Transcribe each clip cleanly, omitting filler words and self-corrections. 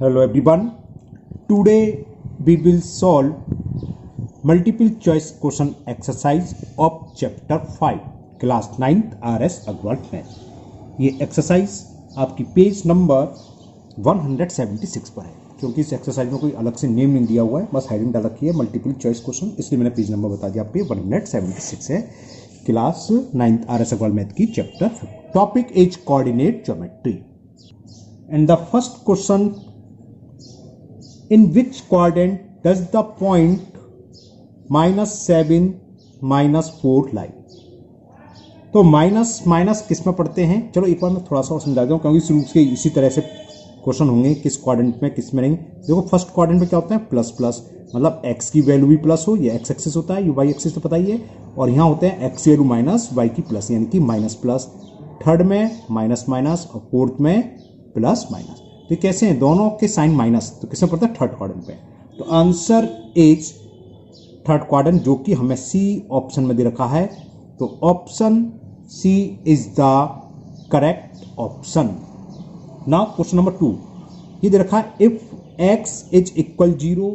Hello everyone. Today we will solve multiple choice question exercise of chapter 5 class 9th RS Agarwal math. ये exercise आपकी page number 176 पर है। क्योंकि इस exercise में कोई अलग से नेम नहीं दिया हुआ है, बस हेडिंग डाल रखी है मल्टीपल चॉइस क्वेश्चन, इसलिए मैंने पेज नंबर बता दिया आपके 176 है। Class 9th RS Agarwal math की chapter 5। Topic is coordinate geometry and the first question, in which quadrant does the point -7 -4 lie? तो माइनस माइनस किस में पढ़ते हैं, चलो एक बार मैं थोड़ा सा और समझा दूं, क्योंकि शुरू से इसी तरह से क्वेश्चन होंगे किस क्वाड्रेंट में किस में नहीं। देखो फर्स्ट क्वाड्रेंट में क्या होता है, प्लस प्लस, मतलब एक्स की वैल्यू भी प्लस हो, ये एक्स एक्सिस होता है, ये वाई एक्सिस तो पता ही है, और यहाँ होते हैं एक्स की वैल्यू माइनस वाई की प्लस, यानी कि माइनस प्लस। थर्ड में माइनस माइनस और फोर्थ में प्लस माइनस। तो कैसे हैं दोनों के साइन माइनस, तो किसमें पड़ता है, थर्ड क्वाड्रेंट पे। तो आंसर इज थर्ड क्वाड्रेंट, जो कि हमें सी ऑप्शन में दे रखा है। तो option C is the correct option. Now question number 2, ये दे रखा है if X is equal 0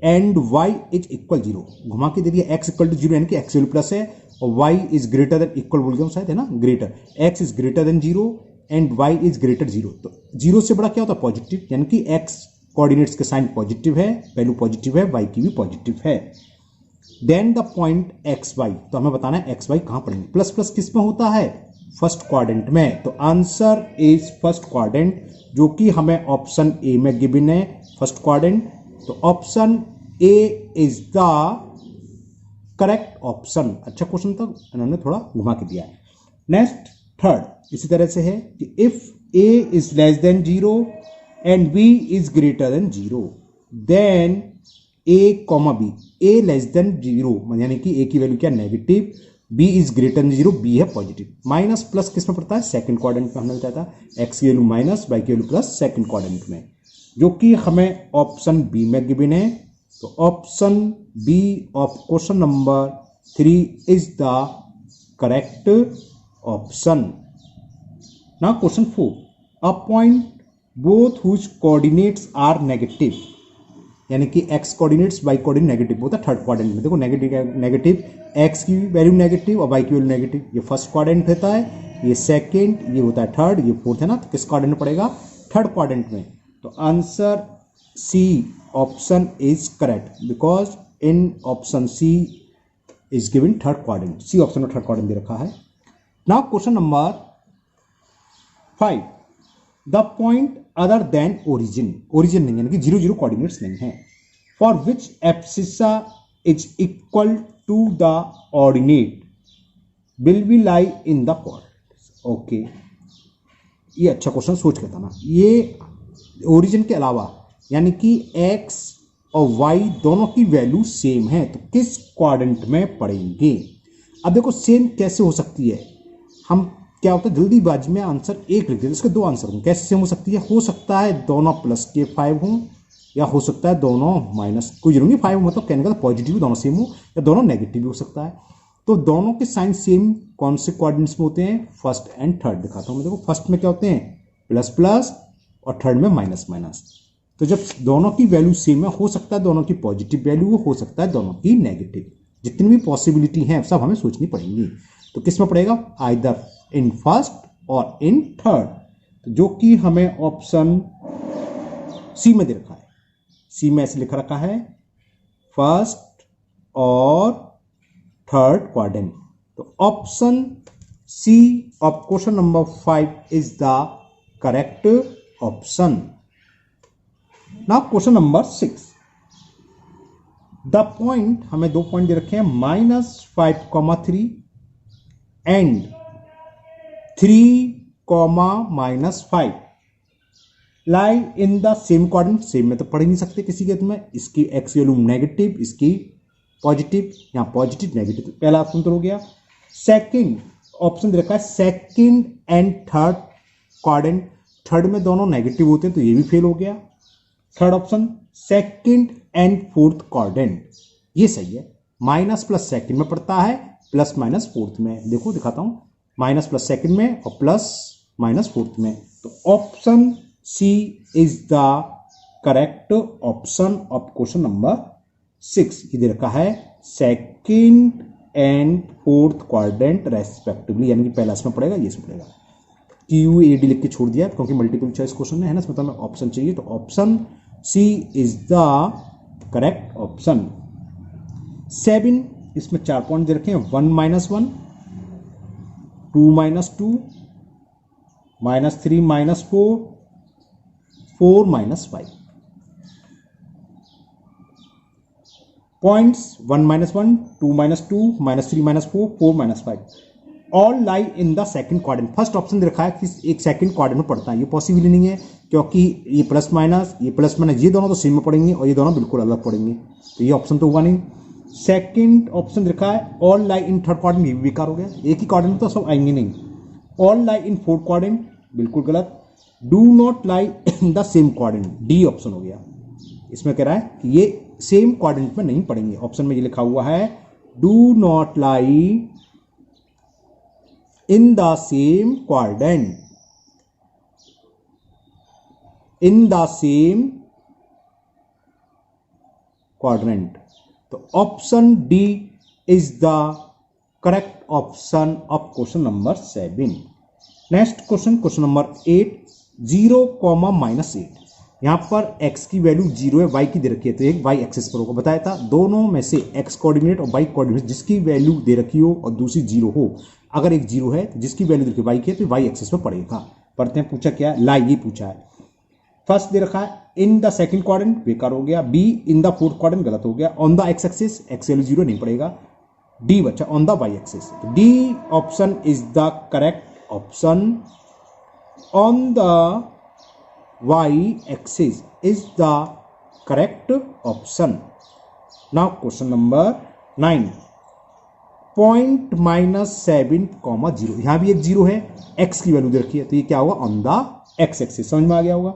and Y is equal 0। घुमा के दे दिया, एक्स इक्वल टू 0 यानी कि एक्स वैल्यू प्लस है, और Y is greater than equal बोल गया शायद, है ना, greater, X is greater than 0 and y is greater 0। तो 0 से बड़ा क्या होता है, पॉजिटिव, यानी कि x कोऑर्डिनेट्स के साइन पॉजिटिव है, वैल्यू पॉजिटिव है, y की भी पॉजिटिव है। Then the point X Y, तो हमें बताना है एक्स वाई कहां पड़ेंगे। प्लस प्लस किस में होता है, फर्स्ट क्वाड्रेंट में। तो आंसर इज फर्स्ट क्वाड्रेंट, जो कि हमें ऑप्शन ए में गिवन है, फर्स्ट क्वाड्रेंट। तो option A is the correct option. अच्छा क्वेश्चन तक इन्होंने थोड़ा घुमा के दिया है। नेक्स्ट थर्ड इसी तरह से है कि if a is less than 0 and b is greater than 0, then a comma b, a less than 0 यानी कि a की वैल्यू क्या, negative, b is greater than 0, b है पॉजिटिव। माइनस प्लस किस में पड़ता है, सेकंड क्वाड्रेंट में हमने बताया था, x की वैल्यू माइनस y की वैल्यू प्लस सेकंड क्वाड्रेंट में, जो कि हमें ऑप्शन बी में गिवन है। तो option B of question number 3 is the correct option. Now question 4, a point both whose coordinates are negative, यानी कि x coordinates y coordinate negative होता है थर्ड क्वाड्रेंट में। देखो नेगेटिव x की वैल्यू नेगेटिव और y की वैल्यू नेगेटिव, ये फर्स्ट क्वाड्रेंट होता है, ये सेकंड, ये होता है थर्ड, ये फोर्थ है ना। तो किस क्वाड्रेंट में पड़ेगा, थर्ड क्वाड्रेंट में। तो answer C option is correct, because in option C is given third quadrant, C option में थर्ड क्वाड्रेंट दे रखा है। Now question number 5, the point other than origin, origin नहीं यानी कि 0 0 कोऑर्डिनेट्स नहीं है, for which abscissa is equal to the ordinate will be lie in the coordinates. Okay, ये अच्छा क्वेश्चन सोच के था ना। ये ओरिजिन के अलावा यानी कि x और y दोनों की वैल्यू सेम है, तो किस क्वाड्रेंट में पड़ेंगे। अब देखो सेम कैसे हो सकती है, हम क्या होता है जल्दीबाजी में आंसर एक लिख देते, इसके दो आंसर होंगे। कैसे सेम हो सकती है, हो सकता है दोनों प्लस के 5 हों, या हो सकता है दोनों माइनस, कोई जरूरी नहीं 5 हो, मतलब कहने का पॉजिटिव दोनों सेम हो, या दोनों नेगेटिव भी हो सकता है। तो दोनों के साइन सेम कौन से कोऑर्डिनेट्स में होते हैं, फर्स्ट एंड थर्ड। दिखाता हूं मैं, देखो फर्स्ट में क्या होते हैं, प्लस प्लस, और थर्ड में माइनस माइनस। तो जब दोनों की वैल्यू सेम है, हो सकता है दोनों की पॉजिटिव वैल्यू हो सकता है दोनों की नेगेटिव। जितनी भी पॉसिबिलिटी है सब हमें सोचनी पड़ेंगी। तो किस में पड़ेगा, आइदर इन फर्स्ट और इन थर्ड, जो कि हमें ऑप्शन सी में दे रखा है। सी में ऐसे लिखा रखा है, फर्स्ट और थर्ड क्वाड्रेंट। तो option C of question number 5 is the correct option. Now question number 6, the point, हमें 2 पॉइंट दे रखे हैं, -5, 3 and 3, -5 lie in the same quadrant. Same में तो पढ़ ही नहीं सकते किसी के में, इसकी एक्स वैल्यू नेगेटिव, इसकी पॉजिटिव, यहां पॉजिटिव नेगेटिव, तो पहला ऑप्शन तो हो गया। सेकंड ऑप्शन दे रखा है second and third quadrant, third में दोनों नेगेटिव होते हैं, तो ये भी फेल हो गया। Third option second and fourth quadrant, ये सही है। माइनस प्लस सेकंड में पड़ता है, प्लस माइनस फोर्थ में। देखो दिखाता हूं, माइनस प्लस सेकंड में और प्लस माइनस फोर्थ में। तो option C is the correct option of question number 6। ये दे रखा है second and fourth quadrant respectively, यानी कि पहला इसमें पड़ेगा, ये इसमें पड़ेगा। QAD लिख के छोड़ दिया क्योंकि मल्टीपल चॉइस क्वेश्चन है ना, इसमें तो हमें ऑप्शन चाहिए, तो option C is the correct option. 7, इसमें 4 पॉइंट दे रखे हैं, 1 - 1, 2 - 2, -3 - 4, 4 - 5 points. 1 - 1, 2 - 2, -3 - 4, 4 - 5 all lie in the second quadrant. First option दे रखा है कि एक सेकंड क्वाड्रेंट में पड़ता है, ये पॉसिबल नहीं है क्योंकि ये प्लस माइनस ये दोनों तो सेम में पड़ेंगे और ये दोनों बिल्कुल अलग पड़ेंगे, तो ये ऑप्शन तो होगा नहीं। सेकंड ऑप्शन रखा है all lie in third quadrant, ये भी बेकार हो गया, एक ही क्वाड्रेंट तो सब आएंगे नहीं। All lie in fourth quadrant, बिल्कुल गलत। Do not lie in the same quadrant, D option हो गया। इसमें कह रहा है कि ये सेम क्वाड्रेंट में नहीं पड़ेंगे, ऑप्शन में ये लिखा हुआ है do not lie in the same quadrant, in the same quadrant, तो option D is the correct option of question number 7। Next question, question number 8, 0, -8। यहां पर x की वैल्यू 0 है, y की दे रखी है, तो एक y एक्सिस पर होगा। बताया था दोनों में से x कोऑर्डिनेट और y कोऑर्डिनेट जिसकी वैल्यू दे रखी हो और दूसरी 0 हो, अगर एक 0 है तो जिसकी वैल्यू दे रखी है y की है तो y एक्सिस पर पड़ेगा। पढ़ते हैं, पूछा क्या है, लाई ये पूछा है। फर्स्ट दे रखा है इन द सेकंड क्वाड्रेंट, बेकार हो गया। Be in the fourth quadrant, गलत हो गया। On the x axis, x value 0 नहीं पड़ेगा। डी बच्चा on the y axis, D option is the correct option. On the y axis is the correct option. Now question number 9, point -7, 0। यहां भी एक 0 है, x की वैल्यू दे रखी है, तो ये क्या होगा ऑन द x एक्सिस, समझ में आ गया होगा।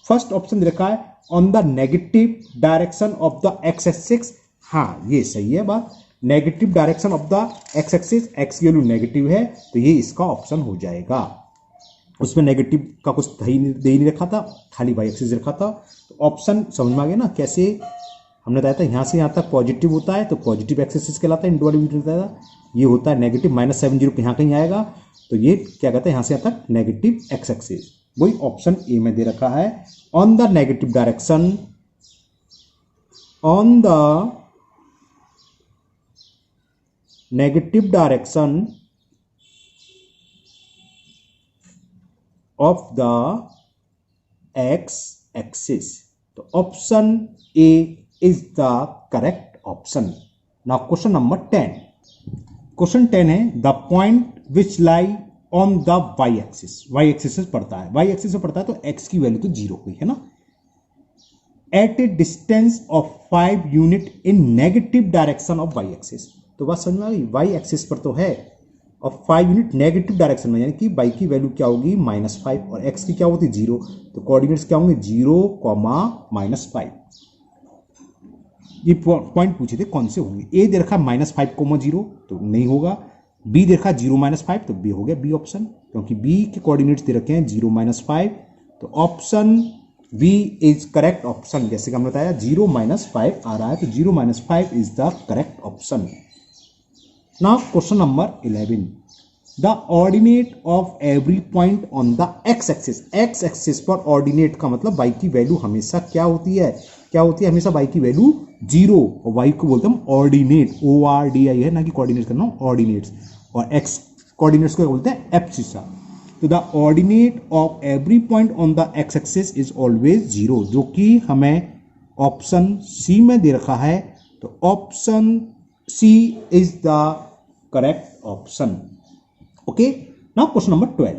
फर्स्ट ऑप्शन दे रखा है on the negative direction of the x axis, हाँ ये सही है बात, negative direction of the x axis, x की वैल्यू नेगेटिव है तो ये इसका ऑप्शन हो जाएगा। उसमें नेगेटिव का कुछ दे ही नहीं रखा था, खाली y एक्सिस रखा था, तो ऑप्शन समझ में आ गया ना। कैसे हमने बताया था यहां से यहां तक पॉजिटिव होता है तो पॉजिटिव एक्सिस कहलाता है, इंटू वाली वीडियो बताया था। ये होता है नेगेटिव -7 यहां कहीं आएगा, तो ये क्या कहते हैं यहां से यहां तक नेगेटिव x एक्सिस, वही ऑप्शन ए में दे रखा है। On the negative direction, on the negative direction of the x axis, तो option A is the correct option. Now question number 10, question 10 है the point which lie on the y axis, y axis से पड़ता है, y axis से पड़ता है तो x की वैल्यू तो 0 हुई है ना। At a distance of 5 unit in negative direction of y axis, तो बात समझ में आ गई, y एक्सिस पर तो है और 5 यूनिट नेगेटिव डायरेक्शन में, यानी कि y की वैल्यू क्या होगी -5 और x की क्या होती है 0, तो कोऑर्डिनेट्स क्या होंगे 0, -5। ये पॉइंट पूछे थे कौन से होंगे। ए दे रखा -5, 0 तो नहीं होगा। बी दे रखा 0, -5 तो बी हो गया बी ऑप्शन, क्योंकि बी के कोऑर्डिनेट्स दे रखे हैं 0, -5, तो option B is correct option. जैसे कि हमने बताया 0, -5 आ रहा है तो 0, -5 is the correct option. Now question number 11, the ordinate of every point on the x axis, x axis पर ordinate का मतलब y की वैल्यू हमेशा क्या होती है, हमेशा y की वैल्यू 0 और y को बोलते हैं ऑर्डिनेट, ORDI है ना कि कोऑर्डिनेट करना, ऑर्डिनेट्स, और x कोऑर्डिनेट्स को बोलते हैं एब्सिसा। तो the ordinate of every point on the x axis is always 0, जो कि हमें ऑप्शन सी में दे रखा है, तो option C is the correct option. Okay, now question number 12,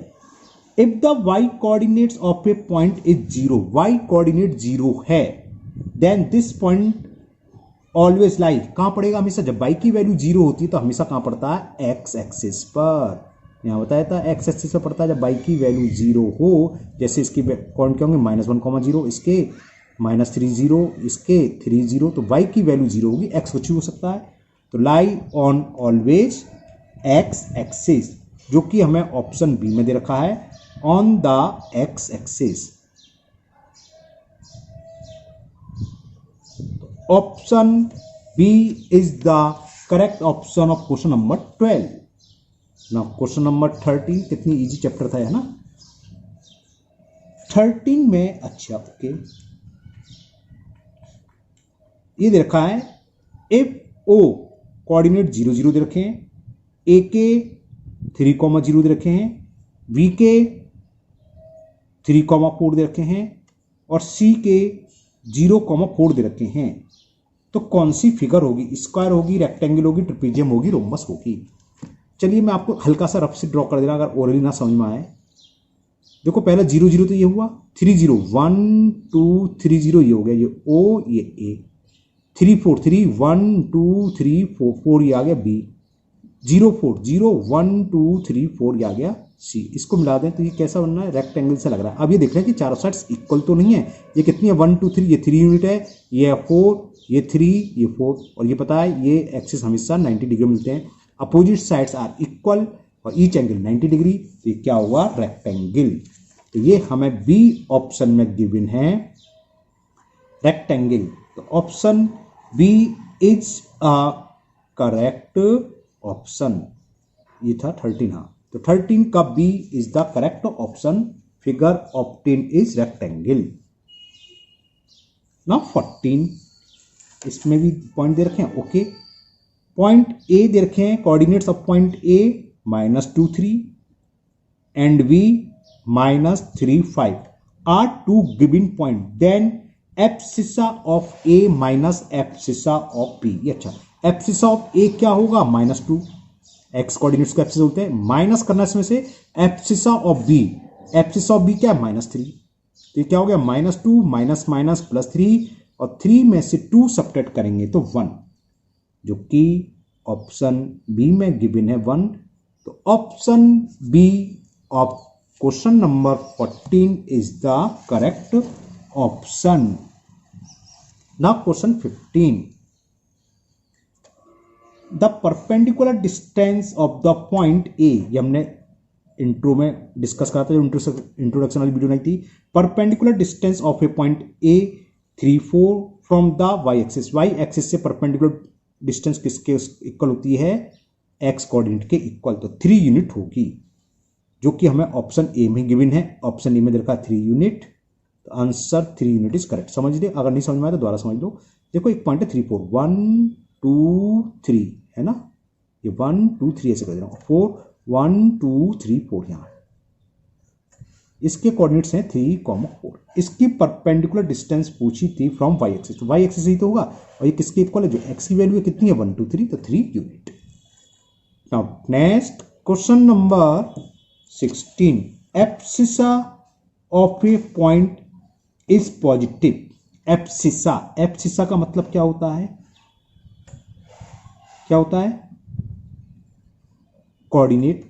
if the y coordinates of a point is 0, y coordinate 0 है, then this point always lie कहां पड़ेगा हमेशा, जब y की वैल्यू 0 होती है तो हमेशा कहां पड़ता है x एक्सिस पर। यहां बताया था x एक्सिस पर पड़ता है जब y की वैल्यू 0 हो, जैसे इसके पॉइंट क्या होंगे -1, 0, इसके -3, 0, इसके 3, 0, तो y की वैल्यू 0 होगी, x कुछ भी हो सकता है, तो lie on always x axis, जो कि हमें ऑप्शन बी में दे रखा है on the x axis. Option B is the correct option of question number 12। ना क्वेश्चन नंबर 13 कितनी इजी चैप्टर था, है ना। 13 में अच्छा ओके, ये दे रखा है एफ ओ कोऑर्डिनेट 0 0 दे रखे हैं, ए के 3,0 दे रखे हैं, बी के 3,4 दे रखे हैं और सी के 0,4 दे रखे हैं। तो कौन सी फिगर होगी? स्क्वायर होगी, रेक्टेंगल होगी, ट्रिपेजियम होगी, रोम्बस होगी? चलिए मैं आपको हल्का सा रफ से ड्रॉ कर देना अगर ओरली ना समझ में आए। देखो पहला 0 0 तो ये हुआ, 3 0 1 2 3 0 ये हो गया, ये ओ ये ए, 3 4 3 1 2 3 4 4 ये आ गया बी, 0 4 0 1 2 3 4 ये आ गया सी। इसको मिला दें तो ये कैसा बनना है? रेक्टेंगल से लग रहा है। अब ये देख रहे हैं कि चारों साइड्स इक्वल तो नहीं है। ये कितनी है? 1 2 3, ये 3 यूनिट है, ये 4, ये 3, ये 4, और ये पता है ये एक्सिस हमेशा 90 डिग्री मिलते हैं। अपोजिट साइड्स आर इक्वल और ईच एंगल 90 डिग्री, तो ये क्या हुआ? रेक्टेंगल। तो ये हमें बी ऑप्शन में गिवन है रेक्टेंगल। तो option B is a correct option. ये था 13। हाँ, तो 13 का B is the correct option. Figure obtain is rectangle. Now 14, इसमें भी पॉइंट दे रखे हैं। ओके, पॉइंट ए दे रखे हैं, coordinates of point A -2 3 and B -3 5 are two given point, then abscissa of A minus abscissa of B. ये अच्छा, एब्सिसा ऑफ ए क्या होगा? -2, एक्स कोऑर्डिनेट्स को एब्सिसा होते हैं, माइनस करना इसमें से abscissa of B. Abscissa of B क्या है? -3। तो ये क्या हो गया? -2 माइनस माइनस +3 और 3 में से 2 सब्ट्रैक्ट करेंगे तो 1, जो कि ऑप्शन बी में गिवन है 1। तो option B of question number 14 is the correct option. Now question 15, the perpendicular distance of the point A. ये हमने इंट्रो में डिस्कस करा था, जो इंट्रोडक्शन वाली वीडियो नहीं थी। Perpendicular distance of a point A 3 4 from the Y axis. Y axis से परपेंडिकुलर डिस्टेंस किसके इक्वल होती है? एक्स कोऑर्डिनेट के इक्वल। तो 3 यूनिट होगी, जो कि हमें ऑप्शन ए में गिवन है। ऑप्शन ए में दे रखा 3 यूनिट, तो आंसर 3 यूनिट इज करेक्ट। समझ लिया? अगर नहीं समझ में आया तो दोबारा समझ लो। देखो एक पॉइंट है 3 4 1 2 3 है ना, ये 1 2 3 ऐसे कर दे रहा हूं, 4 1 2 3 4 यहां इसके कोऑर्डिनेट्स हैं 3, 4। इसकी परपेंडिकुलर डिस्टेंस पूछी थी फ्रॉम वाई एक्सिस, तो वाई एक्सिस ही तो होगा, और ये किसके इक्वल है? जो एक्स की वैल्यू है कितनी है? 1 2 3, तो 3 unit. Now next question number 16, abscissa of a point is positive. Abscissa, abscissa का मतलब क्या होता है? क्या होता है? कोऑर्डिनेट।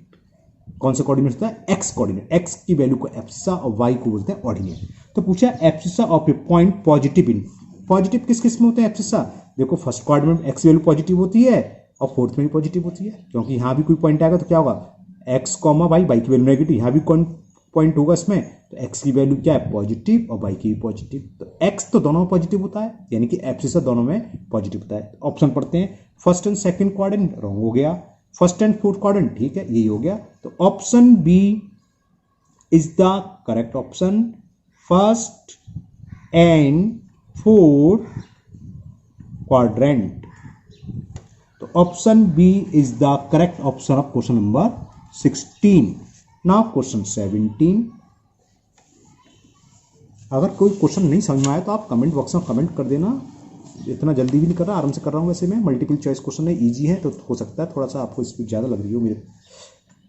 कौन सा कोऑर्डिनेट होता है? X coordinate. एक्स की वैल्यू को एब्सिसा और वाई को बोलते हैं ऑर्डिनेट। तो पूछा abscissa of a point positive in. Positive किस किस में होते हैं एब्सिसा? देखो first coordinate x value positive होती है और फोर्थ में भी पॉजिटिव होती है, क्योंकि यहां भी कोई पॉइंट आएगा तो क्या होगा? एक्स कॉमा वाई, वाई की वैल्यू नेगेटिव। यहां भी कौन पॉइंट होगा इसमें? तो एक्स की वैल्यू क्या है? पॉजिटिव, और वाई की भी पॉजिटिव। तो एक्स तो दोनों में पॉजिटिव होता है, यानी कि एब्सिसा दोनों में पॉजिटिव होता है। ऑप्शन पढ़ते हैं। First and second quadrant wrong हो गया, फर्स्ट एंड फोर्थ क्वाड्रेंट ठीक है, यही हो गया। तो option B is the correct option. First and fourth quadrant. तो option B is the correct option of question number 16। Now question 17, अगर कोई क्वेश्चन नहीं समझ में आया तो आप कमेंट बॉक्स में कमेंट कर देना। इतना जल्दी भी नहीं कर रहा, आराम से कर रहा हूँ। वैसे मैं मल्टीपल चॉइस क्वेश्चन है, इजी है, तो हो सकता है थोड़ा सा आपको स्पीड ज़्यादा लग रही हो,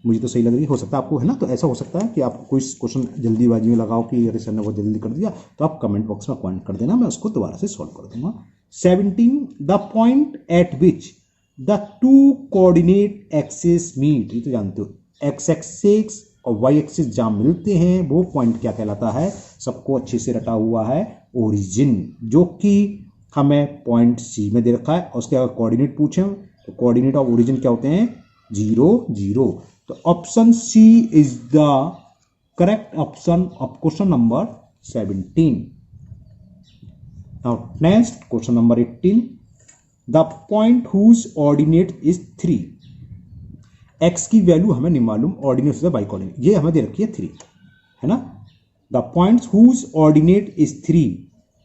मुझे तो सही लग रही हो सकता है आपको, है ना। तो ऐसा हो सकता है कि आप कोई क्वेश्चन जल्दीबाजी में लगाओ कि अरे सर ने बहुत जल्दी कर दिया, तो आप कमेंट बॉक्स में कमेंट कर देना, मैं उसको दोबारा से सॉल्व कर दूंगा। 17, the point at which the two coordinate axis meet. ये तो जानते हो, एक्स एक्सिस और वाई एक्सिस जहां मिलते हैं वो पॉइंट क्या कहलाता है? सबको अच्छे से रटा हुआ है ओरिजिन, जो कि हमें पॉइंट सी में दे रखा है। और उसके अगर कोऑर्डिनेट पूछें तो कोऑर्डिनेट ऑफ ओरिजिन क्या होते हैं? 0 0। तो option C is the correct option of question number 17। Now next question number 18, the point whose ordinate is 3, X की वैल्यू हमें नहीं मालूम, ऑर्डिनेट वाई कोऑर्डिनेट ये हमें दे रखी है 3, है ना। The point whose ordinate is 3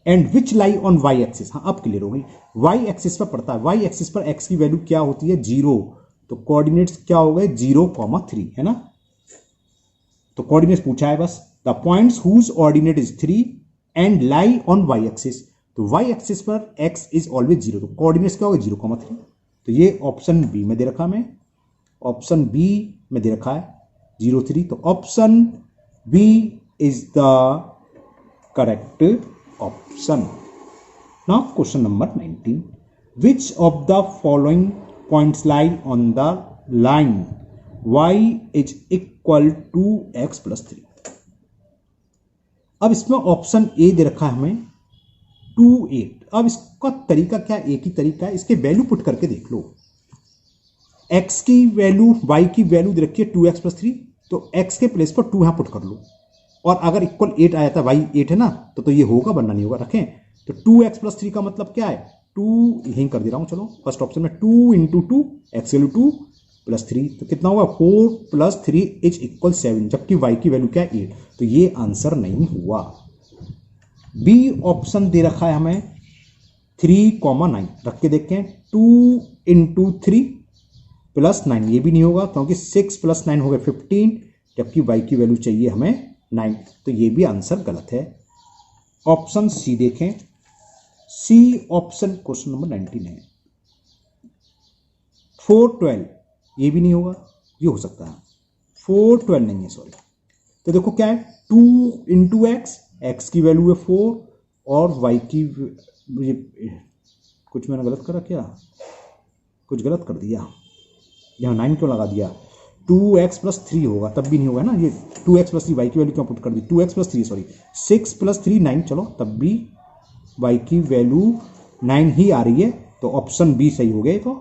and which lie on Y axis, हाँ अब क्लियर हो गई, वाई एक्सिस पर पड़ता है, वाई एक्सिस पर एक्स की वैल्यू क्या होती है 0, तो कोऑर्डिनेट्स क्या हो गए 0,3, है ना। तो कोऑर्डिनेट्स पूछा है बस, the points whose ordinate is 3 and lie on Y axis, तो वाई एक्सिस पर एक्स इज ऑलवेज 0, तो कोऑर्डिनेट्स क्या हो गए 0,3, तो ये ऑप्शन बी में दे रखा हमें, ऑप्शन बी में दे रखा है 0,3, तो option B is the correct option. Now question number 19, which of the following points lie on the line y is equal to x plus 3, अब इसमें ऑप्शन ए दे रखा है हमें 2, 8, अब इसका तरीका क्या, एक ही तरीका है, इसके वैल्यू पुट करके देख लो, x की वैल्यू y की वैल्यू दे रखी है 2x प्लस 3, तो x के प्लेस पर 2 यहां पुट कर लो, और अगर इक्वल 8 आया था, y 8 है ना, तो ये होगा वरना नहीं होगा, रखें, तो 2x प्लस 3 का मतलब क्या है 2, यहीं कर दे रहा हूं, चलो फर्स्ट ऑप्शन में 2 इंटू 2, एक्स वैल्यू 2 प्लस 3, तो कितना होगा 4 प्लस 3 इज इक्वल 7, जबकि y की वैल्यू क्या है 8, तो ये आंसर नहीं हुआ। बी ऑप्शन दे रखा है हमें 3,9, रख के देखें 2 इंटू 3 प्लस 9, ये भी नहीं होगा क्योंकि 6 प्लस 9 हो गए 15, जबकि y की वैल्यू चाहिए हमें 9, तो ये भी आंसर गलत है। ऑप्शन सी देखें, सी ऑप्शन क्वेश्चन नंबर 19 है, 412, ये भी नहीं होगा, ये हो सकता है 412 नहीं है, सॉरी, तो देखो क्या है 2 इंटू एक्स, एक्स की वैल्यू है 4 और y की, कुछ मैंने गलत करा क्या, कुछ गलत कर दिया, यहाँ 9 क्यों लगा दिया, 2x प्लस 3 होगा, तब भी नहीं होगा ना, ये 2x प्लस 3 y की वैल्यू क्यों पुट कर दी, 2x प्लस 3 सॉरी 6 प्लस 3 9, चलो तब भी y की वैल्यू 9 ही आ रही है, तो ऑप्शन बी सही हो गया, तो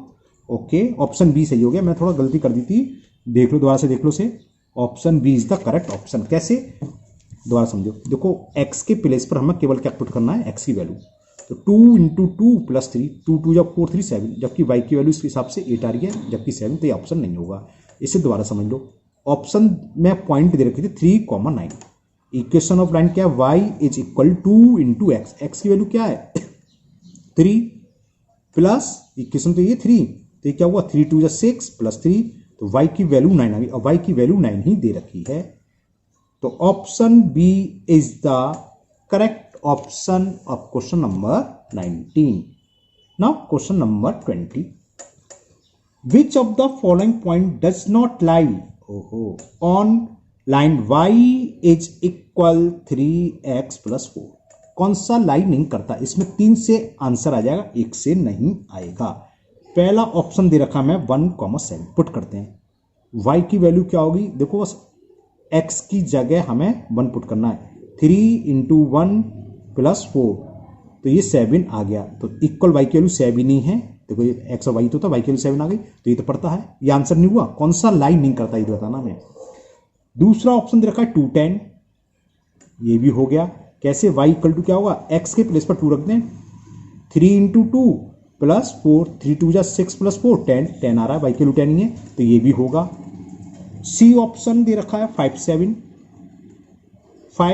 ओके ऑप्शन बी सही हो गया, मैं थोड़ा गलती कर दी थी, देख लो दोबारा से देख लो से, option B is the correct option. कैसे, दोबारा समझो, देखो x के प्लेस पर हमें केवल क्या पुट करना है, x की वैल्यू, तो 2 इंटू 2 प्लस 3, 2 2 जब 4 3 7, जबकि y की वैल्यू इसके हिसाब से 8 आ रही है, जबकि 7, तो ये ऑप्शन नहीं होगा। इसे दोबारा समझ लो, ऑप्शन में पॉइंट दे रखी थी 3,9, इक्वेशन ऑफ लाइन क्या है, y is equal 2 into x, x की वैल्यू क्या है 3 प्लस इक्वेशन तो ये 3, तो ये क्या हुआ 3 2 6 प्लस 3, तो y की वैल्यू 9 आ गई, और y की वैल्यू 9 ही दे रखी है, तो option B is the correct option of question number 19। Now question number 20, which of the following point does not lie on line y is equal 3x plus 4, कौन सा लाई नहीं करता, इसमें 3 से आंसर आ जाएगा, 1 से नहीं आएगा। पहला ऑप्शन दे रखा मैं 1,7, पुट करते हैं, y की वैल्यू क्या होगी, देखो बस x की जगह हमें 1 पुट करना है, 3 इंटू 1 प्लस 4, तो ये 7 आ गया, तो इक्वल y की वैल्यू 7 ही है, देखो एक्स और वाई तो था, वाई की वैल्यू 7 आ गई, तो ये तो पड़ता है, ये आंसर नहीं हुआ, कौन सा लाइन नहीं करता ये बताना हमें। दूसरा ऑप्शन दे रखा है 210, ये भी हो गया, कैसे y इक्वल टू क्या होगा, x के प्लेस पर 2 रख दें, 3 इंटू 2 प्लस 4, 3 2 6 प्लस 4 10, 10 आ रहा है, y की वैल्यू 10 ही है, तो ये भी होगा। सी ऑप्शन दे रखा है 5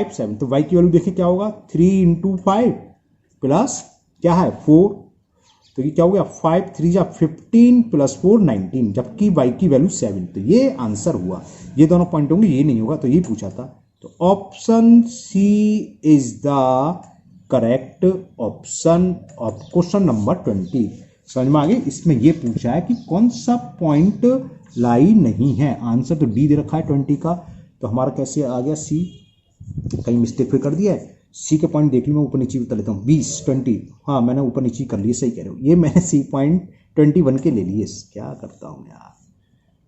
7, तो y की वैल्यू देखिए क्या होगा, 3 इंटू 5 प्लस क्या है 4, तो ये क्या हो गया 5 3 15 प्लस 4 19, जबकि y की वैल्यू 7, तो ये आंसर हुआ, ये दोनों पॉइंट होंगे, ये नहीं होगा, तो ये पूछा था, तो option C is the correct option of question number 20। समझ में आ गई, इसमें ये पूछा है कि कौन सा पॉइंट लाई नहीं है, आंसर तो डी दे रखा है 20 का, तो हमारा कैसे आ गया सी, कहीं मिस्टेक फिर कर दिया है, सी के पॉइंट देख ली, मैं ऊपर नीचे भी कर लेता हूँ, 20 20, हाँ मैंने ऊपर नीचे कर लिए, सही कह रहे हो, ये मैंने सी पॉइंट 21 के ले लिए, क्या करता हूँ यार,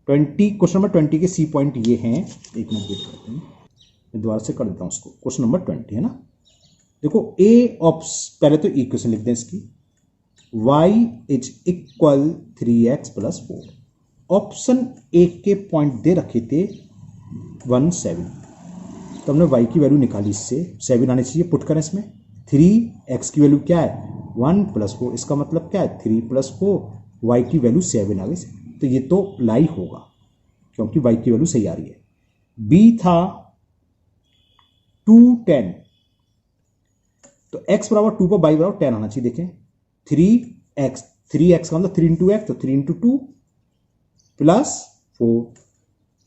20 क्वेश्चन नंबर 20 के सी पॉइंट ये हैं, एक मिनट वेट करते हैं, मैं दोबारा से कर देता हूँ उसको, क्वेश्चन नंबर 20 है ना, देखो ए ऑप्शन, पहले तो इक्वेशन लिख दें इसकी, y is equal 3x plus 4, option A के पॉइंट दे रखे थे 1 7, तो हमने y की वैल्यू निकाली, इससे 7 आने चाहिए, पुट करें इसमें 3x की वैल्यू क्या है 1 + 4, इसका मतलब क्या है 3 + 4, y की वैल्यू 7 आ गई, तो ये तो लाई होगा क्योंकि y की वैल्यू सही आ रही है। b था 2 10, तो x बराबर 2 पर y बराबर 10 आना चाहिए। देखें 3x का मतलब 3 × x, तो 3 × 2 + 4,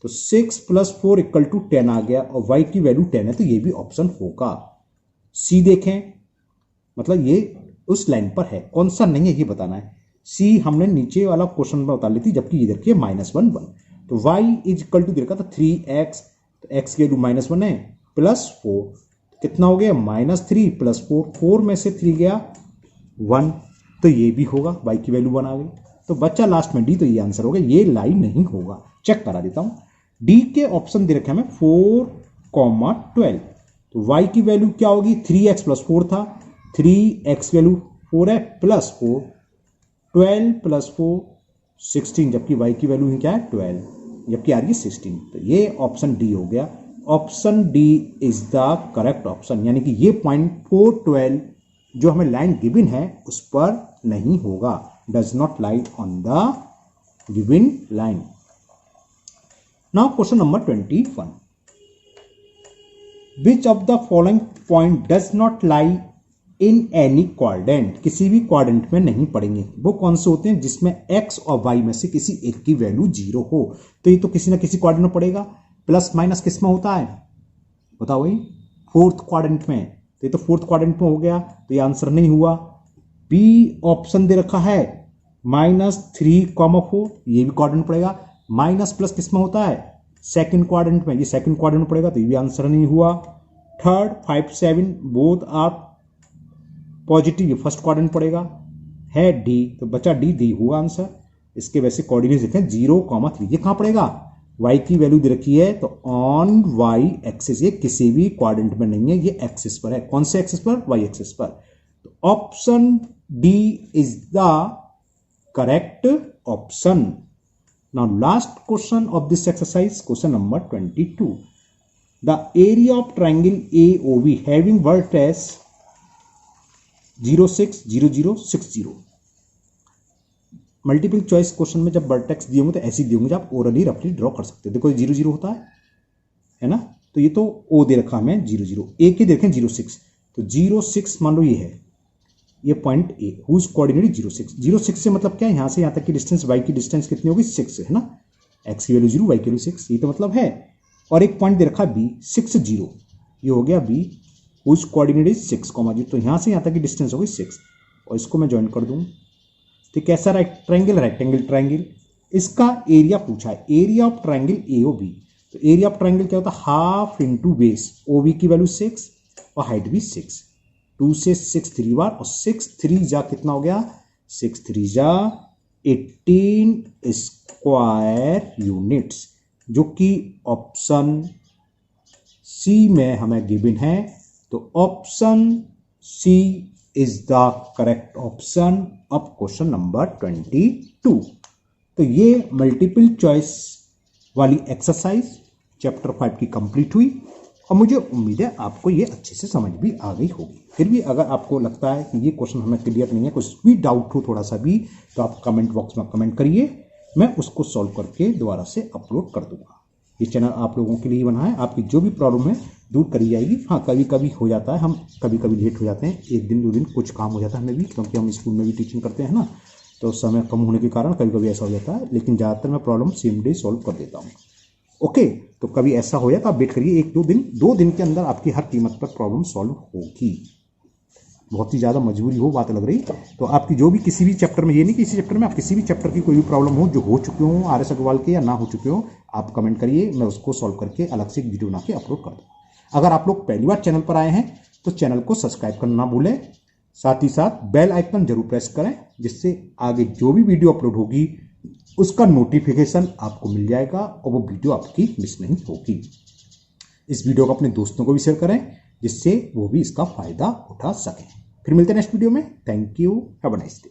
तो 6 + 4 = 10 आ गया और y की वैल्यू 10 है, तो ये भी ऑप्शन होगा। सी देखें, मतलब ये उस लाइन पर है, कौन सा नहीं है ये बताना है। सी हमने नीचे वाला क्वेश्चन में बता ली थी, जबकि ये देखिए -1 1, तो y = देखा था 3x, तो x की वैल्यू -1 है +4, कितना हो गया -3 + 4, 4 में से 3 गया 1, तो ये भी होगा, y की वैल्यू 1 आ गई। तो बच्चा लास्ट में डी, तो ये आंसर होगा, ये लाइन नहीं होगा। चेक करा देता हूं, डी के ऑप्शन दे रखे हमें 4, 12, तो y की वैल्यू क्या होगी 3x + 4 था, 3x वैल्यू 4 है +4, 12 + 4 16, जबकि y की वैल्यू क्या है 12, जबकि आ रही है 16, तो ये ऑप्शन डी हो गया। Option D is the correct option, यानी कि ये पॉइंट 412 जो हमें लाइन गिवन है उस पर नहीं होगा, does not lie on the given line. Now question number 21, which of the following point does not lie in any quadrant, किसी भी क्वाड्रेंट में नहीं पड़ेंगे। वो कौन से होते हैं जिसमें x और y में से किसी एक की वैल्यू 0 हो, तो ये तो किसी ना किसी क्वाड्रेंट में पड़ेगा। प्लस माइनस किस में होता है बताओ भाई, 4th क्वाड्रेंट में, तो ये तो 4th क्वाड्रेंट में हो गया, तो ये आंसर नहीं हुआ। बी ऑप्शन दे रखा है -3, 4, ये भी क्वाड्रेंट पड़ेगा। माइनस प्लस किस में होता है 2nd क्वाड्रेंट में, ये 2nd क्वाड्रेंट में पड़ेगा, तो ये भी आंसर नहीं हुआ। 3rd 5 7 बोथ आर पॉजिटिव, ये 1st क्वाड्रेंट पड़ेगा, है डी, तो बचा डी हुआ आंसर। इसके वैसे कोऑर्डिनेट्स देखें 0, 3, ये कहां पड़ेगा, y की वैल्यू दे रखी है तो ऑन y एक्सिस, ये किसी भी क्वाड्रेंट में नहीं है, ये एक्सिस पर है। कौन से एक्सिस पर, y एक्सिस पर। तो option D is the correct option. Now last question of this exercise, question number 22, the area of triangle AOB having vertex 0 6 0 0 6 0। Multiple choice question में जब वर्टेक्स दिए होंगे तो ऐसे दिए होंगे, आप ओरली रफली ड्रॉ कर सकते हो। देखो 0 0 होता है ना, तो ये तो ओ दे रखा हमें 0 0, ए के देखें 0 6, तो 0 6 मान लो ये है, ये पॉइंट ए, हुज कोऑर्डिनेट 0 6, 0 6 से मतलब क्या है, यहां से यहां तक की डिस्टेंस, y की डिस्टेंस कितनी होगी 6 है ना, x की वैल्यू 0, y की वैल्यू 6, ये तो मतलब है। और एक पॉइंट दे रखा b 6 0, ये हो गया b, हुज कोऑर्डिनेट इज 6, 0, तो यहां से यहां तक की डिस्टेंस होगी 6, और इसको मैं ज्वाइन कर दूं, तो कैसा रेक्टेंगल ट्राइंगल, इसका एरिया पूछा है, एरिया ऑफ ट्राइंगल AOB। तो एरिया ऑफ ट्राइंगल क्या होता है, हाफ इंटू बेस, OB की वैल्यू 6 और हाइट भी 6, 2 से 6 3 बार, और 6 3 जा कितना हो गया, 6 3 जा 18 स्क्वायर यूनिट्स, जो कि ऑप्शन सी में हमें गिवन है। तो option C is the correct option of question number 22। तो ये मल्टीपल चॉइस वाली एक्सरसाइज चैप्टर 5 की कंप्लीट हुई, और मुझे उम्मीद है आपको ये अच्छे से समझ भी आ गई होगी। फिर भी अगर आपको लगता है कि ये क्वेश्चन हमें क्लियर नहीं है, कुछ भी डाउट हो थोड़ा सा भी, तो आप कमेंट बॉक्स में कमेंट करिए, मैं उसको सॉल्व करके दोबारा से अपलोड कर दूंगा। ये चैनल आप लोगों के लिए बना है, आपकी जो भी प्रॉब्लम है दूर करी जाएगी। हाँ, कभी कभी हो जाता है, हम कभी कभी लेट हो जाते हैं, 1 दिन 2 दिन कुछ काम हो जाता है हमें भी, क्योंकि हम स्कूल में भी टीचिंग करते हैं ना, तो समय कम होने के कारण कभी कभी ऐसा हो जाता है, लेकिन ज़्यादातर मैं प्रॉब्लम सेम डे सॉल्व कर देता हूँ। ओके, तो कभी ऐसा हो जाए तो आप वेट करिए 1-2 दिन के अंदर आपकी हर कीमत पर प्रॉब्लम सॉल्व होगी। बहुत ही ज़्यादा मजबूरी हो, बात लग रही, तो आपकी जो भी किसी भी चैप्टर में, ये नहीं कि इसी चैप्टर में, आप किसी भी चैप्टर की कोई भी प्रॉब्लम हो जो हो चुके हो RS अग्रवाल के या ना हो चुके हो, आप कमेंट करिए, मैं उसको सॉल्व करके अलग से एक वीडियो बना के अपलोड कर दूँ। अगर आप लोग पहली बार चैनल पर आए हैं तो चैनल को सब्सक्राइब करना ना भूलें, साथ ही साथ बेल आइकन जरूर प्रेस करें, जिससे आगे जो भी वीडियो अपलोड होगी उसका नोटिफिकेशन आपको मिल जाएगा और वो वीडियो आपकी मिस नहीं होगी। इस वीडियो को अपने दोस्तों को भी शेयर करें, जिससे वो भी इसका फायदा उठा सकें। फिर मिलते हैं नेक्स्ट वीडियो में। Thank you, have a nice day.